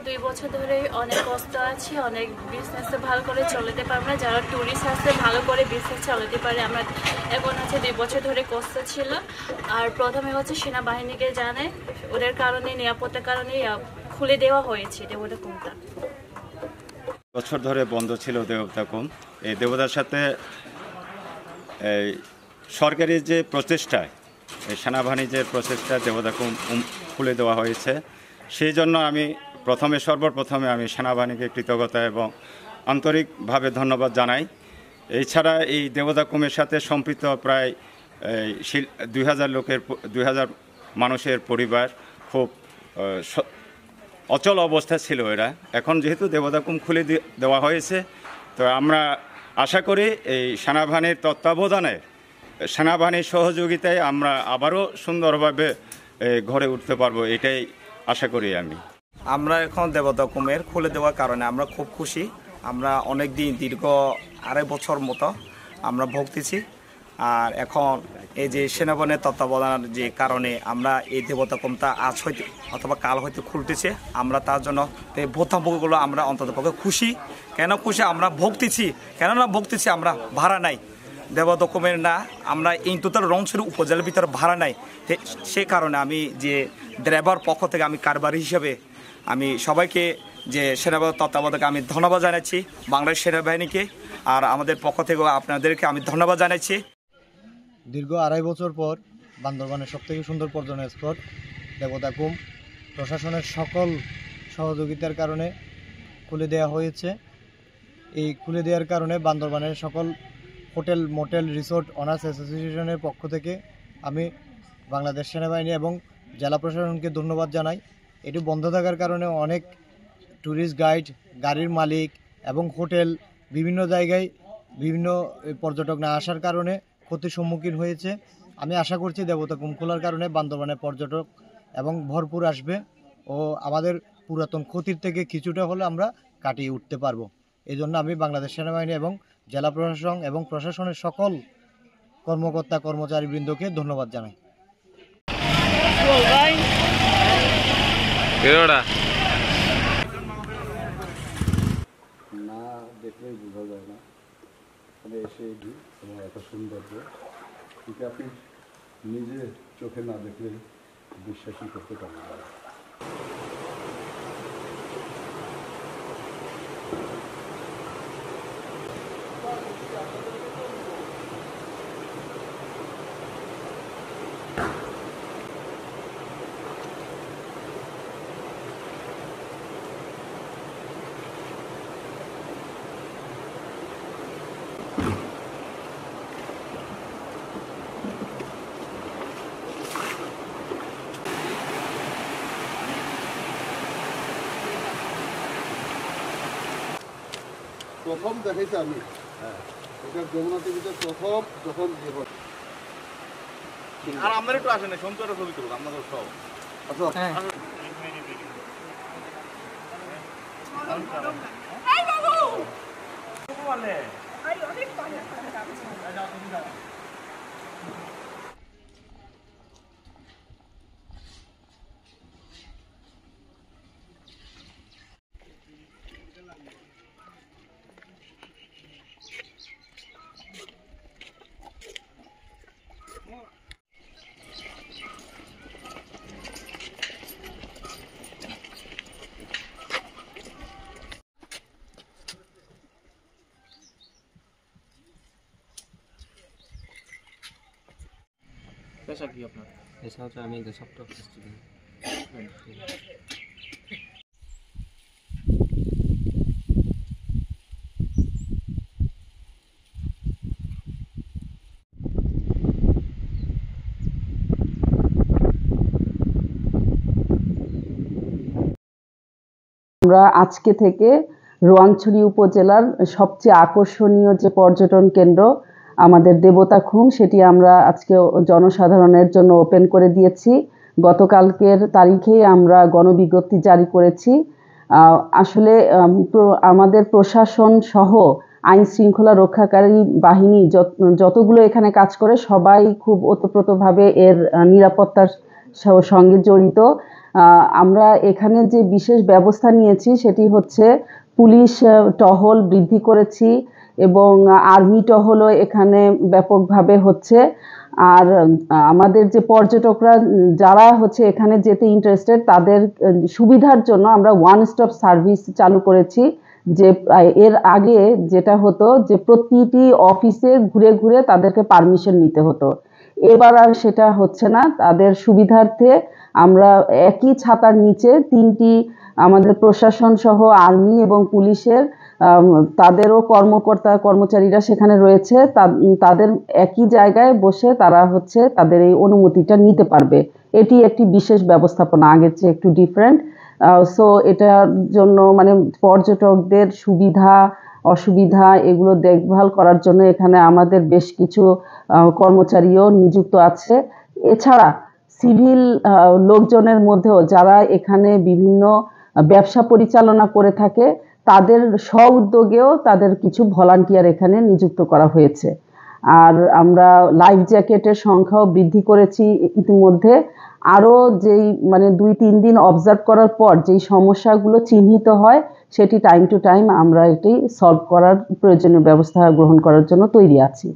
2 বছর ধরে অনেক কষ্ট আছি, অনেক বিজনেস ভালো করে চলাতে পারবো না। যারা ট্যুরিস্ট আসছে ভালো করে বিজনেস চালাতে পারে। আমরা এখন 2 বছর ধরে কষ্ট ছিল। আর প্রথমে সেনাবাহিনীকে জানে, ওদের কারণে নিরাপত্তার কারণে খুলে দেওয়া হয়েছে দেবতাকুমটা। বছর ধরে বন্ধ ছিল দেবতাকুম। এই দেবতার সাথে সরকারি যে প্রচেষ্টায়, সেনাবাহিনীর যে প্রচেষ্টা দেবতাকুম খুলে দেওয়া হয়েছে, সেই জন্য আমি সর্বপ্রথমে আমি সেনাবাহিনীকে কৃতজ্ঞতা এবং আন্তরিকভাবে ধন্যবাদ জানাই। এছাড়া এই দেবতাকুমের সাথে সম্পৃক্ত প্রায় 2000 মানুষের পরিবার খুব অচল অবস্থা ছিল এরা। এখন যেহেতু দেবতাকুম খুলে দেওয়া হয়েছে, তো আমরা আশা করি এই সেনাবাহিনীর তত্ত্বাবধানে, সেনাবাহিনীর সহযোগিতায় আমরা আবারও সুন্দরভাবে ঘরে উঠতে পারবো, এটাই আশা করি আমি। আমরা এখন দেবতাকুমের খুলে দেওয়ার কারণে আমরা খুব খুশি। আমরা অনেক দিন দীর্ঘ 2.5 বছর মতো আমরা ভুগতেছি। আর এখন এই যে সেনাবাহিনীর তত্ত্বাবধানের যে কারণে আমরা এই দেবতাকুমটা আজ হইতে অথবা কাল হইতে খুলতেছে, আমরা তার জন্য এই ভোক্তাভোগীগুলো আমরা অন্ততপক্ষে খুশি। কেন খুশি? আমরা ভুগতেছি, কেননা ভুগতেছি আমরা ভাড়া নাই দেবতাকুমের না, আমরা এই টোটাল রংছড়ি উপজেলার ভিতরে ভাড়া নাই। সে কারণে আমি যে ড্রাইভার পক্ষ থেকে আমি কারবারি হিসেবে আমি সবাইকে যে সেনাবাহিনীর তত্ত্বাবধায়ক আমি ধন্যবাদ জানাচ্ছি, বাংলাদেশ সেনাবাহিনীকে, আর আমাদের পক্ষ থেকেও আপনাদেরকে আমি ধন্যবাদ জানাচ্ছি। দীর্ঘ 2.5 বছর পর বান্দরবানের সবথেকে সুন্দর পর্যটন স্পট দেবতাকুম প্রশাসনের সকল সহযোগিতার কারণে খুলে দেওয়া হয়েছে। এই খুলে দেওয়ার কারণে বান্দরবানের সকল হোটেল, মোটেল, রিসোর্ট অনার্স অ্যাসোসিয়েশনের পক্ষ থেকে আমি বাংলাদেশ সেনাবাহিনী এবং জেলা প্রশাসনকে ধন্যবাদ জানাই। এটি বন্ধ থাকার কারণে অনেক ট্যুরিস্ট গাইড, গাড়ির মালিক এবং হোটেল বিভিন্ন জায়গায় বিভিন্ন পর্যটক না আসার কারণে ক্ষতির সম্মুখীন হয়েছে। আমি আশা করছি দেবতাকুম খোলার কারণে বান্দরবানে পর্যটক এবং ভরপুর আসবে ও আমাদের পুরাতন ক্ষতির থেকে কিছুটা হলে আমরা কাটিয়ে উঠতে পারবো। এই জন্য আমি বাংলাদেশ সেনাবাহিনী এবং জেলা প্রশাসন এবং প্রশাসনের সকল কর্মকর্তা কর্মচারীবৃন্দকে ধন্যবাদ জানাই। না দেখলেই বোঝা যায় না, মানে এসে এত সৌন্দর্য, কিন্তু আপনি নিজে চোখে না দেখলে বিশ্বাসই করতে পারবেন না। প্রথম দেখাইছি আমি, এটা যমুনা টিভিতে প্রথম যখন ইয়ে হয়। আর আমাদের একটু আসেন, সন্তুরা ছবি তুলুন আপনাদের সব। পেশা কি আপনার? পেশা হচ্ছে আমি সফটওয়্যার স্টুডেন্ট। আমরা আজকে থেকে রোয়াংছড়ি উপজেলার সবচেয়ে আকর্ষণীয় যে পর্যটন কেন্দ্র আমাদের দেবতাখুম, সেটি আমরা আজকে জনসাধারণের জন্য ওপেন করে দিয়েছি। গতকালকের তারিখেই আমরা গণবিজ্ঞপ্তি জারি করেছি। আসলে আমাদের প্রশাসন সহ আইন শৃঙ্খলা রক্ষাকারী বাহিনী যতগুলো এখানে কাজ করে সবাই খুব ওতপ্রোতভাবে এর নিরাপত্তার সঙ্গে জড়িত। আমরা এখানে যে বিশেষ ব্যবস্থা নিয়েছি সেটি হচ্ছে পুলিশ টহল বৃদ্ধি করেছি এবং আর্মি টহলও এখানে ব্যাপকভাবে হচ্ছে। আর আমাদের যে পর্যটকরা যারা হচ্ছে এখানে যেতে ইন্টারেস্টেড তাদের সুবিধার জন্য আমরা ওয়ান স্টপ সার্ভিস চালু করেছি। যে এর আগে যেটা হতো যে প্রতিটি অফিসে ঘুরে ঘুরে তাদেরকে পারমিশন নিতে হতো, এবার আর সেটা হচ্ছে না। তাদের সুবিধার্থে আমরা একই ছাতার নিচে তিনটি আমাদের প্রশাসন সহ আর্মি এবং পুলিশের তাদেরও কর্মচারীরা সেখানে রয়েছে, তাদের একই জায়গায় বসে তারা হচ্ছে তাদের এই অনুমতিটা নিতে পারবে। এটি একটি বিশেষ ব্যবস্থাপনা, আগের চেয়ে একটু ডিফারেন্ট। সো এটার জন্য মানে পর্যটকদের সুবিধা অসুবিধা এগুলো দেখভাল করার জন্য এখানে আমাদের বেশ কিছু কর্মচারীও নিযুক্ত আছে। এছাড়া সিভিল লোকজনের মধ্যেও যারা এখানে বিভিন্ন ব্যবসা পরিচালনা করে থাকে তাদের স্ব-উদ্যোগেও তাদের কিছু ভলান্টিয়ার এখানে নিযুক্ত করা হয়েছে। আর আমরা লাইফ জ্যাকেটের সংখ্যাও বৃদ্ধি করেছি ইতিমধ্যে। আরও যেই মানে 2-3 দিন অবজার্ভ করার পর যেই সমস্যাগুলো চিহ্নিত হয় সেটি টাইম টু টাইম আমরা এটি সলভ করার প্রয়োজনীয় ব্যবস্থা গ্রহণ করার জন্য তৈরি আছি।